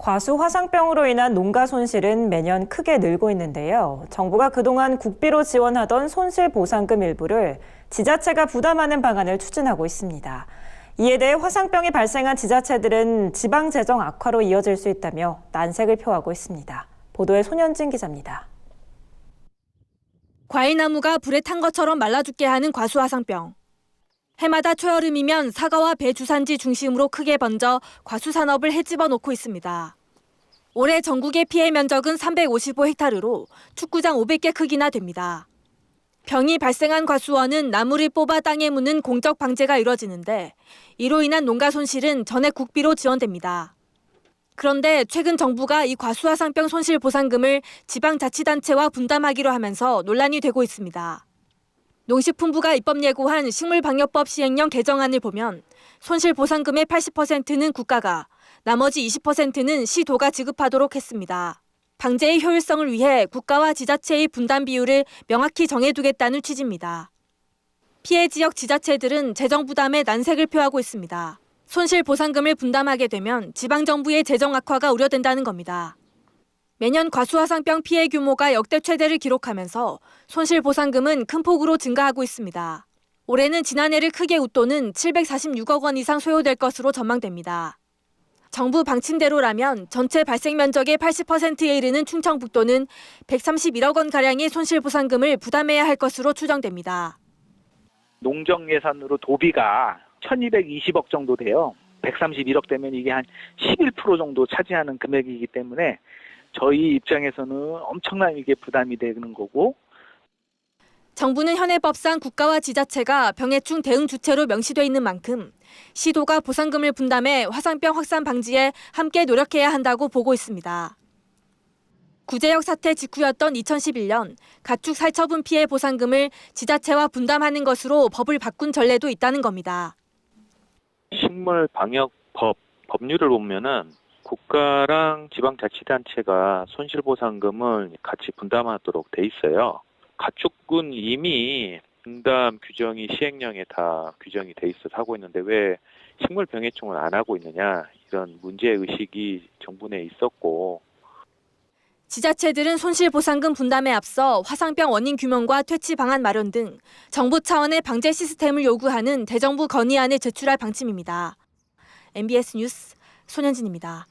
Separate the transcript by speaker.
Speaker 1: 과수 화상병으로 인한 농가 손실은 매년 크게 늘고 있는데요. 정부가 그동안 국비로 지원하던 손실보상금 일부를 지자체가 부담하는 방안을 추진하고 있습니다. 이에 대해 화상병이 발생한 지자체들은 지방재정 악화로 이어질 수 있다며 난색을 표하고 있습니다. 보도에 손현진 기자입니다.
Speaker 2: 과일나무가 불에 탄 것처럼 말라 죽게 하는 과수 화상병. 해마다 초여름이면 사과와 배 주산지 중심으로 크게 번져 과수 산업을 헤집어 놓고 있습니다. 올해 전국의 피해 면적은 355헥타르로 축구장 500개 크기나 됩니다. 병이 발생한 과수원은 나무를 뽑아 땅에 묻는 공적 방제가 이뤄지는데 이로 인한 농가 손실은 전액 국비로 지원됩니다. 그런데 최근 정부가 이 과수 화상병 손실 보상금을 지방자치단체와 분담하기로 하면서 논란이 되고 있습니다. 농식품부가 입법 예고한 식물방역법 시행령 개정안을 보면 손실보상금의 80%는 국가가, 나머지 20%는 시도가 지급하도록 했습니다. 방제의 효율성을 위해 국가와 지자체의 분담 비율을 명확히 정해두겠다는 취지입니다. 피해 지역 지자체들은 재정 부담에 난색을 표하고 있습니다. 손실보상금을 분담하게 되면 지방정부의 재정 악화가 우려된다는 겁니다. 매년 과수화상병 피해 규모가 역대 최대를 기록하면서 손실보상금은 큰 폭으로 증가하고 있습니다. 올해는 지난해를 크게 웃도는 746억 원 이상 소요될 것으로 전망됩니다. 정부 방침대로라면 전체 발생 면적의 80%에 이르는 충청북도는 131억 원가량의 손실보상금을 부담해야 할 것으로 추정됩니다.
Speaker 3: 농정 예산으로 도비가 1220억 정도 돼요. 131억 되면 이게 한 11% 정도 차지하는 금액이기 때문에 저희 입장에서는 엄청난 이게 부담이 되는 거고.
Speaker 2: 정부는 현행 법상 국가와 지자체가 병해충 대응 주체로 명시돼 있는 만큼 시도가 보상금을 분담해 화상병 확산 방지에 함께 노력해야 한다고 보고 있습니다. 구제역 사태 직후였던 2011년 가축 살처분 피해 보상금을 지자체와 분담하는 것으로 법을 바꾼 전례도 있다는 겁니다.
Speaker 4: 식물방역법 법률을 보면은 국가랑 지방자치단체가 손실보상금을 같이 분담하도록 돼 있어요. 가축은 이미 분담 규정이 시행령에 다 규정이 돼 있어서 하고 있는데 왜 식물병해충을 안 하고 있느냐, 이런 문제의식이 정부 내에 있었고.
Speaker 2: 지자체들은 손실보상금 분담에 앞서 화상병 원인 규명과 퇴치 방안 마련 등 정부 차원의 방제 시스템을 요구하는 대정부 건의안을 제출할 방침입니다. MBS 뉴스 손현진입니다.